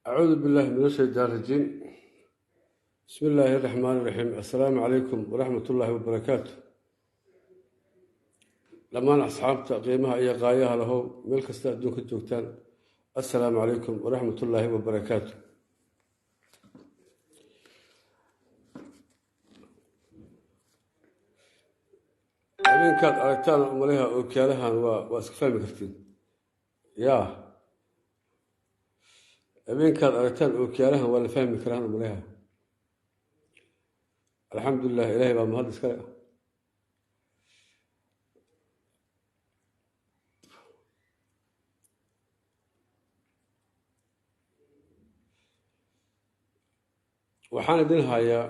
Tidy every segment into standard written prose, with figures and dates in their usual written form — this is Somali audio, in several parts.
أعوذ بالله من الشيطان الرجيم. بسم الله الرحمن الرحيم. السلام عليكم ورحمة الله وبركاته. لما أصحابت قيمها أي غايها له ملك استأذنك الجوتان. السلام عليكم ورحمة الله وبركاته. أمين كانت أركتان أماليها وكالها وأسكفامي كرتين يا أمين كانت أركتان وكالها ولا فهمي كرهان أماليها. الحمد لله إلهي بقى مهندس كلا وحان دينها يا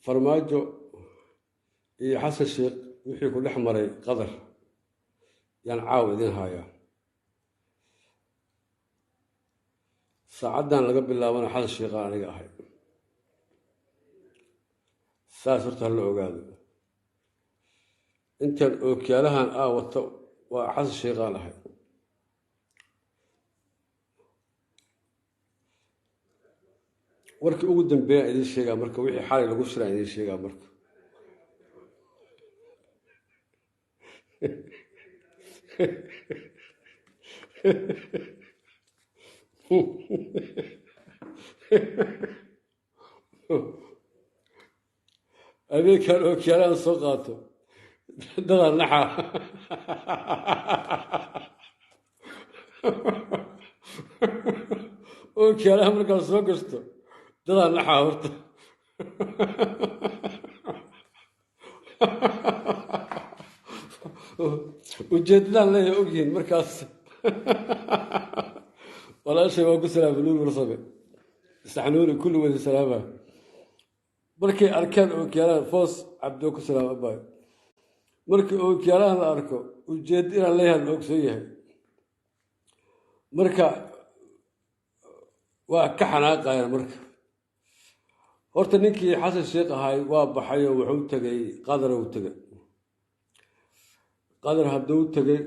فرماجو iyo xasan sheekh wixii ku dhex maray qadar yaan caaw idin hayaa saacadan laga bilaabana xasan sheekh aniga ahay saas horta la ogaado intaan ookiyaalahan wato waa xasan sheekh aan ahay warkii ugu dambeeya idin sheegaa marka wixii xalay lagu shiraa idin sheegaa marka أبيك الأوكيالان سقاطه دغ النحا أوكيالان مركز سوقسته دغ النحا ورته وجدنا له أوجين مركز ولا شيء ما قصنا بنور ورصبه استحنوني كل وين سلامه مركي أركان أوكيالان فوس عبدوك سلام أباي مركي أوكيالان أركو وجدنا له الأوكسية مركا وكحنا قاير مركا هرت نيكي حسن شيخ هاي وابحيو وحوت تجي قادر وتجي قادر هدو تجي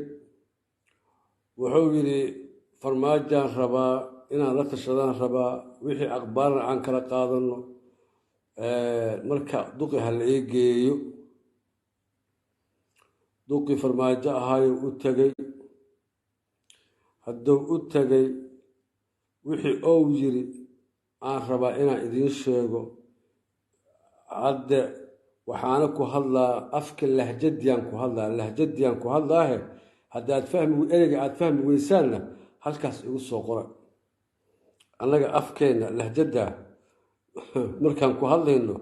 وحولي فرماجان ربا إنا لا تشدان ربا وحي أخبار عن كلا قادرنا مركا دوقي هالعيقيو دوقي فرماجا هاي وتجي هدو وتجي وحي أوجري عن ربا إنا إدين شيغو عد waxaana ku hadlaa afka lahjadiyaan ku hadlaa lahjadiyaan ku hadlaahe haddaad fahmi ereyga aad fahmi weysaanna halkaas igu soo qora annaga afkeena lahjada markaan ku hadlayno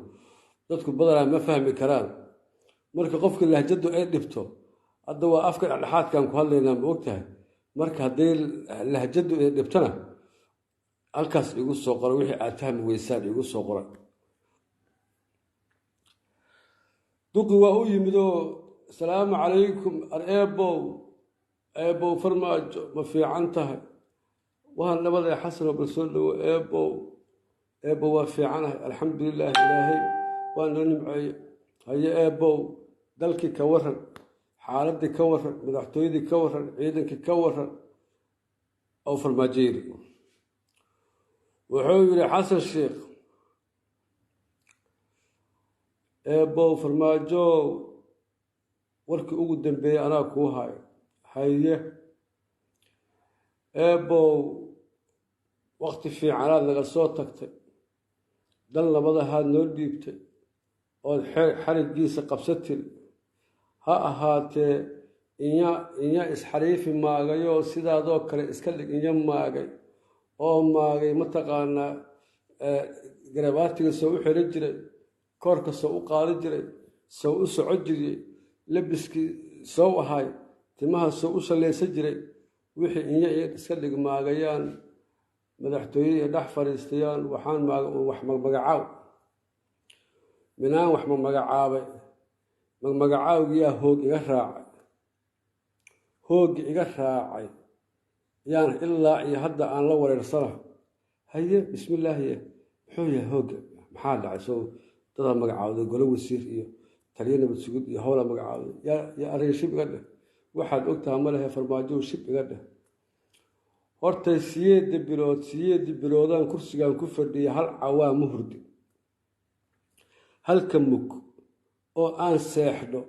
dadku badanaa ma fahmi karaan marka qofka lahjadu ay dhibto hadda waa afka dhexdhexaadkaan ku hadlaynaa ma ogtahay marka hadday lahjadu ay dhibtana halkaas igu soo qora wixii aad fahmi weysaan igu soo qora دوقي وأويمدو السلام عليكم أبو فرماج ما في عنتها وهن نبض حسن برسول أبو وفي عنها الحمد لله إلهي وأنا نمعي هي أبو دلكي كورن حالتي كورن مدحتويدي كورن عيدنك كورن أو فرماجيري وحولي حسن الشيخ أبو فرماجو warkii ugu dambeeyay anaa kuu hayo haye eebow waqti fiicanaad naga soo tagtay dan labadahaad noo dhiibtay ood xarigiisa qabsatin ha ahaatee inya isxariifi maagayoo sidaadoo kale iska dhig inya maagay oo maagay mataqaanaa garabaatiga soo u xiran jiray koorka soo u qaadi jiray soo u soco jiriyey labiskii soo ahay timaha soo u saleysan jiray wixii inya iska dhigmaagayaan madaxtooyada dhex fariistayaan waxaan wax magacaaw minaan wax magacaabay magacaawgiyaa hoog iga raacay yaan ilaa iyo hadda aan la wareersana haye bismillaahi muxuu yahay hooga maxaa dhacay soo dadaa magacaawday golo wasiir iyo taliya nabad sugid iyo howla magacaawday yaa arrin shib iga dheh waxaad ogtaha ma lehe farmaajo shib iga dheh horta siyeed biloodaan kursigan ku fadhiya hal cawaa ma hurdi halka mug oo aan seexdo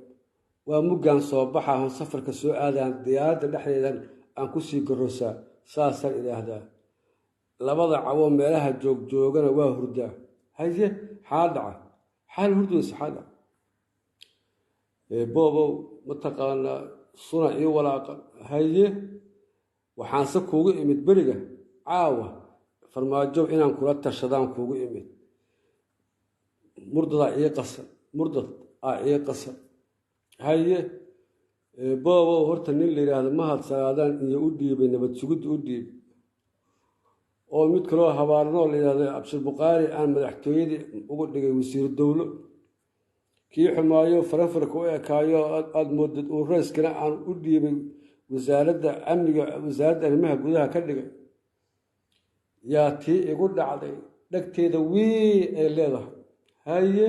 waa muggaan soo baxaa hon safarka soo aadaan diyaaradda dhexdeedan aan ku sii garoosaa saasaan idhaahdaa labada cawo meelaha joogjoogana waa hurdaa haye xaa dhaca xaal hurdaysa xaa dhaca boobow mataqaanaa suna ii walaaqan haye waxaanse kuugu imid beriga caawa farmaajo inaan kula tashadaan kuugu imid murdad aa ii qasan haye boobow horta nin la yidhaahdo mahad salaadaan iyo u dhiibay nabad sugidda u dhiib oo mid kaloo habaarnoo la yidhahdo cabshir buqaari aan madaxtooyadii ugu dhigay wasiir dowlo kii xumaayo faranfarka u ekaayo aada moodad uu rayskana aan u dhiibay wasaaradda amniga wasaaradda arrimaha gudaha ka dhigay yaa tii igu dhacday dhagteeda wiin ay leedahay haye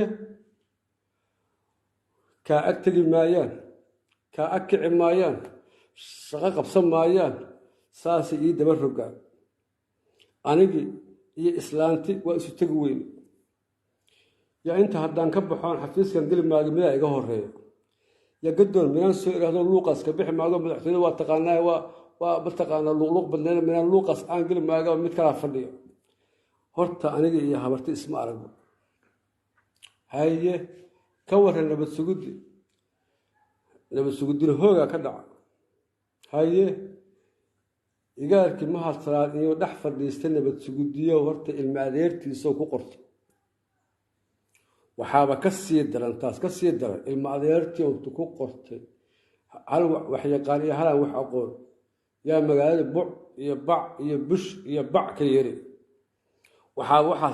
kaa ag tegi maayaan kaa ag kici maayaan shaqo qabsan maayaan saasay ii daba rogaan anigii iyo islaanti waa isu tegi weyne yaa inta haddaan ka baxoon xafiiskan geli maaga midaa iga horeeya yaa gadoon minaan soo idhaahdo luuqas ka bixi maago madaxtooyada waa taqaanaa waa mataqaanaa luuqluuq badneed minaan luuqas aan geli maaga mid kalaa fadhiya horta aniga iyo habarti isma aragbo haye ka waran nabad sugudina hoogaa ka dhaca haye igaarkii mahad salaad iyo dhex fadhiista nabad sugudiyo horta ilma adeertiisoo ku qortay waxaaba ka sii daran taas ka sii daran ilma adeertii untu ku qortay hal wax yaqaan iyo halaan wax aqoon yaa magaalada buc iyo bac iyo bush iyo bac ka yari waxaa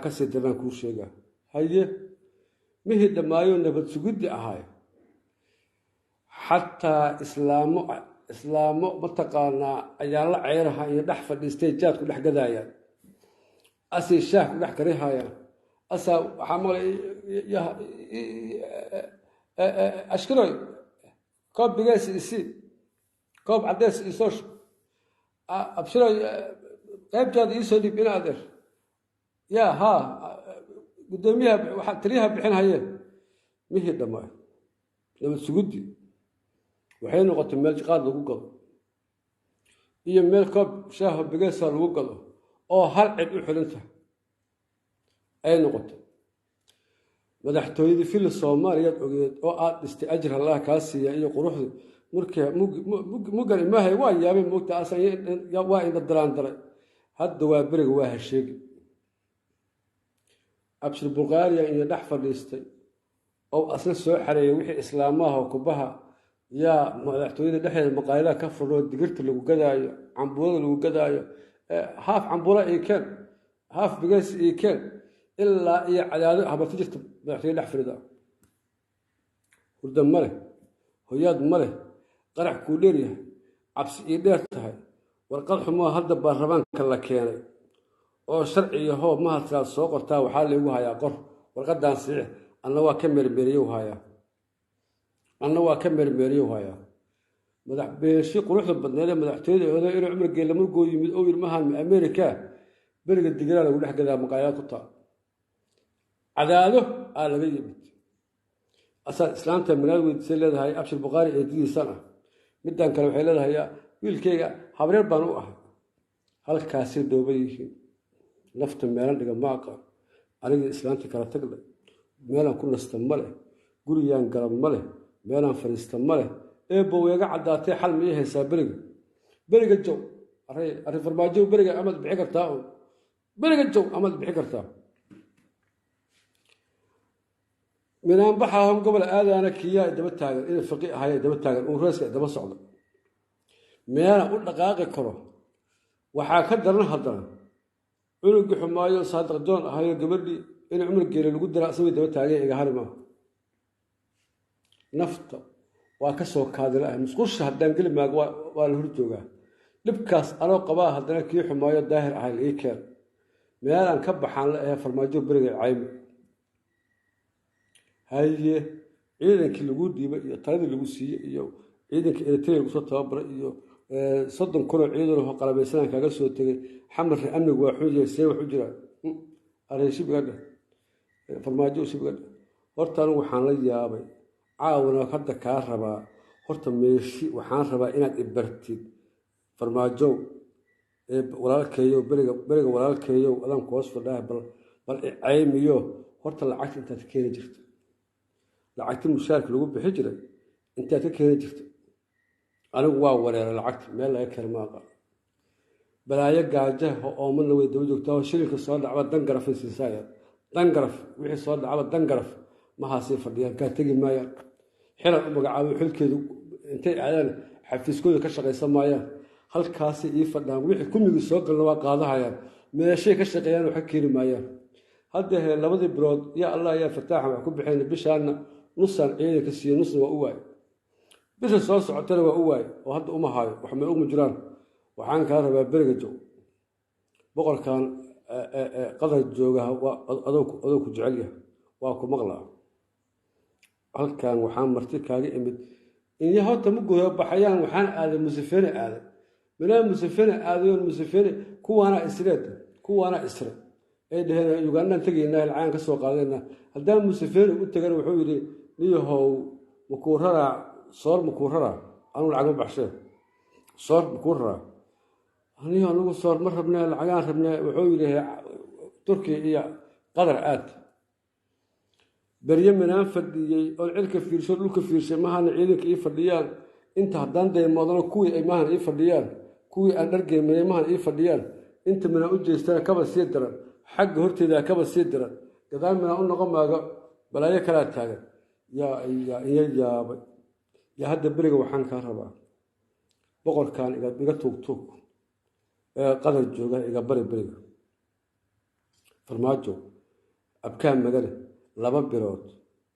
kasii darnaan kuu sheegaa haye mihii dhammaayo nabad suguddi ahay xataa islaamo mataqaanaa ayaan la ceyraha iyo dhex fadhiistay jaad ku dhex gadaayaan asay shaah ku dhex karihayaan asaa waxaa maqlay ashkiroy koob bigees isii koob caddeys isoo abshiroy qaybtaada iisoo dhib ina adeer yaa haa guddoomiyaha taliyaha bixin hayeen mihii dhammaayo nabad suguddi waxay noqotay meel jiqaad lagu gado iyo meel koob shaaho bigeesa lagu gado oo hal cid u xiran tahay ay noqotay madaxtooyadii fili soomaaliyaad ogeed oo aad dhistay ajir allaha kaa siiya iyo quruxdii markii muggan imaahay waa yaabay moogta waa indha daraan daray hadda waa beriga waa hasheegi cabshir buqaariya iyo dhex fadhiistay oo asla soo xareeyay wixii islaamaha kubaha yaa madaxtooyada dhexdeeda maqaayadaha ka furoo digirta lagu gadaayo cambuulada lagu gadaayo haaf cambuula iyo keen haaf bigeys iyo keen ilaa iyo cadaado habarti jirta madaxtooyada dhex fadhida hurda ma leh hoyaad ma leh qarax kuu dheer yahay cabsi ii dheer tahay warqad xumoo hadda baarlamaanka la keenay oo sharci iyo hoob mahadkaad soo qortaa waxaa laygu hayaa qor warqadan siix anna waa ka mermeeriyow hayaa madax beeshi quruxda badneed ee madaxtooyada odo inuu cumar geella markuu yimid oo ilmahan amerika beriga digiraa lagu dhex gadaa maqaayaad ku taal cadaado aa laga yimid asaad islaamta manaad weydiisay leedahay abshir buqaari eedidiisan ah middan kale waxay leedahay wiilkayga habreer baan u ahay halkaasay dhooban yihiin nafta meelan dhiga ma aqaan anigii islaamta kala taglay meelaan ku nasta ma leh gurigaan galab ma leh meelaan fadhiista ma leh eebbow iga caddaatay xal ma ii haysaa beriga jow arrin farmaajo beriga amaad bixi kartaa un beriga jow amaad bixi kartaa minaanbaxa hom gobol aadaana kiyaa daba taagan inay faqi ahay daba taagan uu reeska daba socdo meelaan u dhaqaaqi karo waxaa ka daran haddana cunugii xumaayo saadiq doon ahayo gabadhii in cumar geele lagu dara asagoo daba taagay iga hari maaha nafta waa ka soo kaadila ah musqusha haddaan geli maago waa la hor joogaa dhibkaas anoo qabaa haddana kii xumaayo daahir ahay la ii keen meelaan ka baxaan la ahe farmaajo beriga caymi haye ciidankii lagu dhiibay iyo taladii lagu siiyey iyo ciidankii eritrea lagu soo tababaray iyo soddon kunoo ciidan oo qalabaysanaan kaaga soo tegay xamarka amnigu waa xun yahay see wax u jira arrin shibigadha farmaajo shibigadha horta anigu waxaan la yaabay caawana hadda kaa rabaa horta meeshi waxaan rabaa inaad ibartid farmaajow walaalkeeyow beriga walaalkeeyow adaan ku hoos fadhaah bal icaymiyo horta lacagta intaad ka keeni jirta lacagti mushaarka lagu bixi jiray intaad ka keeni jirta anigu waa wareeray lacagta meel laga kale ma aqaan balaayo gaajaha oomanna way daba joogtaa oo shilinka soo dhacba dangarafay siisaaya dangaraf wixii soo dhacba dangaraf mahaasay fadhiyaan kaa tegi maayaan xiran u magacaabo xilkeedu intay aadaan xafiiskooda ka shaqaysan maayaan halkaasay ii fadhaan wixii kumigii soo galna waa qaadahayaan meeshay ka shaqeeyaan wax ka keeni maayaan hadda labadii bilood yaa allah yaa fataaxa wax ku bixeen bishaana nusaan ciidanka siiye nusna waa u waay bisha soo socotana waa u waay oo hadda uma haayo wax ma uma jiraan waxaan kaa rabaa beriga joog boqorkan qadar joogaha adoo ku jecel yahay waa ku maqlaa halkan waxaan marti kaaga imid inya horta ma gooyo baxayaan waxaan aaday musafene aaday minaa musafene aadayoon musafene kuwaana isre ay dhaheen ugandaan tegaynaa lacaan ka soo qaadaynaa haddaan musafene u tagana wuxuu yidhi niyahow makuu raraa soor makuu raraa anuu lacag ma baxshee soor makuu raraa anigu soor ma rabnee lacagaan rabnee wuxuu yidhi turkiya iyo qadar aad berye minaan fadhiyey oon cilka fiirsho dhulka fiirshay mahana ciidanka ii fadhiyaan inta haddaan daymoodana kuwii ay mahan ii fadhiyaan kuwii aan dhargeymaya mahan ii fadhiyaan inta minaan u jeestana kaba sii daran xagga horteedaa kaba sii daran gadaal minaan u noqon maaga balaayo kalaa taagan yaa iya yaabay yaa hadda beriga waxaan kaa rabaa boqorkan iga tuugtuug ee qadar jooga iga bari beriga farmaajo abkaan magale 2 bilood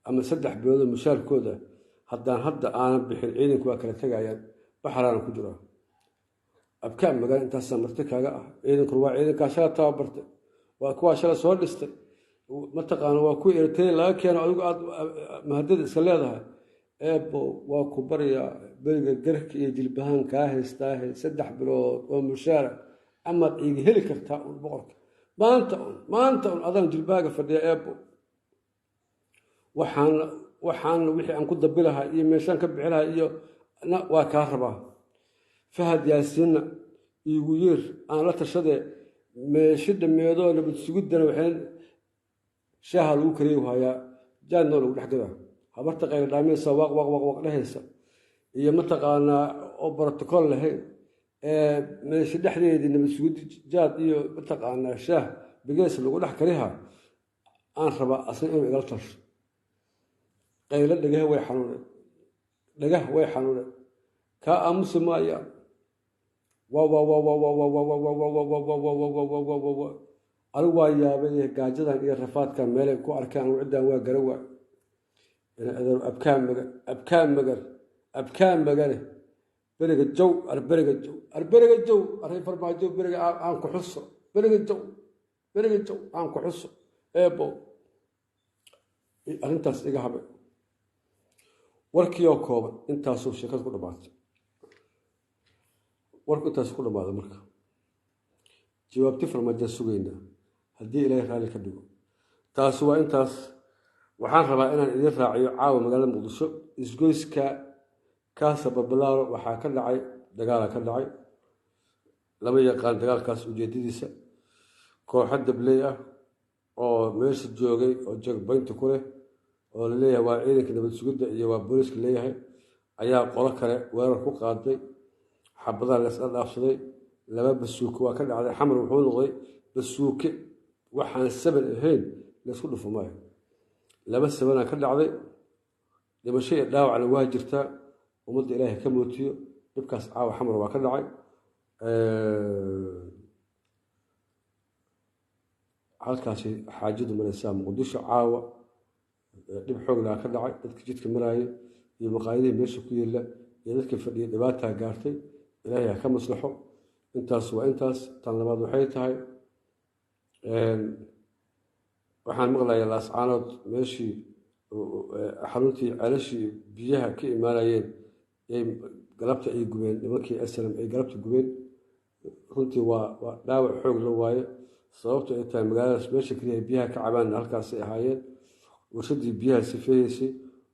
ama 3 bilood mushaarkooda haddaan hadda aanan bixin ciidanku waa kala tegayaan baxaraan ku jiraa abkaan magale intaasaan marti kaaga ah ciidanku waa ciidankaa shala tababartay waa kuwaa shala soo dhistay mataqaana waa ku ertay laga keeno adigu aad mahadada iska leedahay eebo waa ku baryaa beriga garka iyo jilbahaan kaa haystaa 3 bilood oo mushaara amaad iga heli kartaa un boqorka maanta un adaan jilbaaga fadhiya eebo waxaan wixii aan ku dabi lahaa iyo meeshaan ka bixi lahaa iyo waa kaa rabaa fahad yaasiinna iigu yeer aan la tashadee meeshi dhameedoo nabad sugidana waxaan shaaha lagu kariyo hayaa jaadnoo lagu dhex gadaa habarta qayl dhaamaysa waq dhehaysa iyo mataqaanaa oo brotocool lahayn meeshi dhexdeedii nabad sugid jaad iyo mataqaanaa shaah bigees lagu dhex kariha aan rabaa asna inuu igala tasho qaylo dhagaha way xanuuneen kaa aamusi maayaan anigu waa yaabay gaajadan iyo rafaadkan meelay ku arkaan ciddaan waa gara waa abkaan magale beriga jow arberiga jow array farmaajo beriga aan ku xuso beriga jow aan ku xuso eebo arrintaas iga habe warkii oo kooban intaasuu sheekada ku dhamaatay warku intaas ku dhamaada marka jawaabti farmaajo sugaynaa haddii ilaahay raalli ka dhigo taasi waa intaas waxaan rabaa inaan idin raaciyo caawa magaalada muqdisho isgoyska kaasa babalaaro waxaa ka dhacay dagaala ka dhacay lama yaqaan dagaalkaas ujeedadiisa kooxo dabley ah oo meesha joogay oo jagbaynta ku leh oo laleeyahay waa ciidanka nabad sugidda iyo waa booliiska leeyahay ayaa qolo kale weerar ku qaaday xabadaha laysla dhaafsaday 2 basuuke waa ka dhacday xamar wuxuu noqday basuuke waxaan saban ahayn laysku dhufo maayo 2 sabanaa ka dhacday dhimasho iyo dhaawacna waa jirtaa ummadda ilaahay ka mootiyo dhibkaas caawa xamar waa ka dhacay halkaasi xaajadu maraysaa muqdisho caawa dhib xoog laa ka dhacay dadka jidka maraayay iyo maqaayadihii meesha ku yeela iyo dadka fadhiya dhibaataa gaartay ilaahay ha ka maslaxo intaas waa intaas tan labaad waxay tahay waxaan maqlayaa laascaanood meeshii xaruntii ceelashii biyaha ka imaanayeen galabta ay gubeen nimankii SNM ay galabta gubeen runtii waa dhaawac xoog la waaye sababto ay tahay magaaladaas meesha kaliya biyaha ka cabaan halkaasay ahaayeen warshadii biyaha sifeeyeysay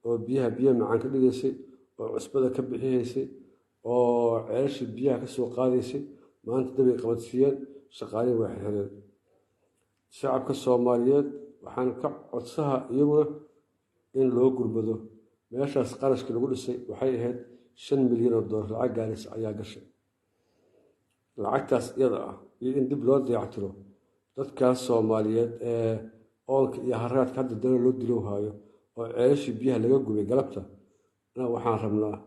oo biyo macaan ka dhigaysay oo cusbada ka bixiyeysay oo ceelashii biyaha ka soo qaadaysay maanta dabay qabadsiiyeen shaqaalihii waa xirxireen shacabka Soomaaliyeed waxaan ka codsaha iyaguna in loo gurmado meeshaas qarashkii lagu dhisay waxay ahayd 5 milyan oo dollar lacag gaaris ayaa gashay lacagtaas iyada ah iyo in dib loo dayactiro dadkaas Soomaaliyeed ee oonka iyo haraadka hadda dana loo dilow haayo oo ceelashii biyaha laga gubay galabta waxaan rabnaa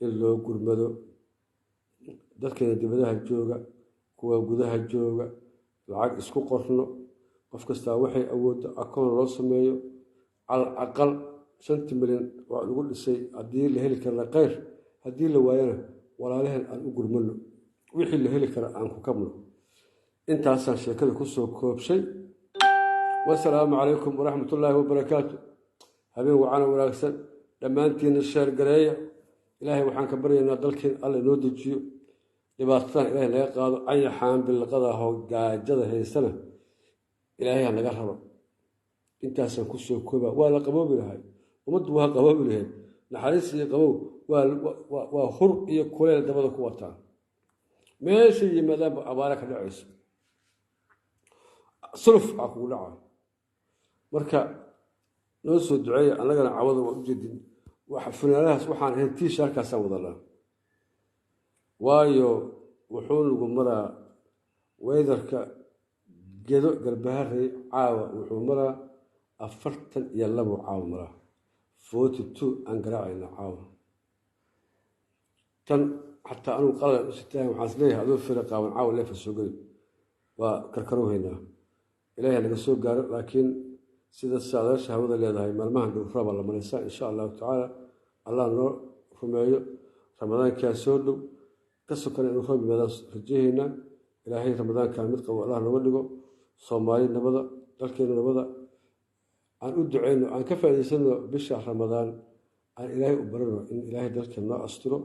in loo gurmado dadkeena dibadaha jooga kuwa gudaha jooga lacag isku qorno qof kasta waxay awooddo akoon loo sameeyo aqal 5 milyan waa lagu dhisay haddii la heli karo khayr haddii la waayana walaalaheen aan u gurmano wixii la heli karo aan ku kabno intaasaan sheekada ku soo koobshay wassalaamu calaykum waraxmatullaahi wabarakaatu habeen wacan wanaagsan dhammaantiina sheer gareeya ilaahay waxaan ka baryaynaa dalkeen alla inoo dejiyo dhibaatadan ilaahay naga qaado ayaxaan bilqada hoo gaajada haysana ilaahay ha naga rabo intaasaan ku soo kooba waa la qaboobi lahay ummaddu waa qaboobi lahayd naxariis iyo qabow waa hur iyo kuleel dabada ku wataan meesha yimaadaanba abaara ka dhacayso suluf aa kugu dhaca marka noo soo duceeya annagana cawada waa u jeedin funaanadahaas waxaan ahayn tiishaarkaasaan wadanaa waayo wuxuu nagu maraa weydarka gedo garbaharey caawa wuxuu maraa 42 caawa maraa 42 aan garaacayna caawa tan xataa anugu qalan u sitaan waxaan isleeyahay adoo fira qaawan caawa leefa soo geli waa karkarowhaynaa ilaahay naga soo gaaro laakiin sida saadaasha hawada leedahay maalmahan dhow raba la malaysaa insha allahu tacaala allah noo rumeeyo ramadaankaa soo dhow ka sokana inuu roob yimaadaan rajahaynaa ilaahay ramadaankaa mid qabo allah nooga dhigo Soomaali nabada dalkeena nabada aan u duceyno aan ka faa'iideysano bisha ramadaan aan ilaahay u barano in ilaahay dalkeena noo astiro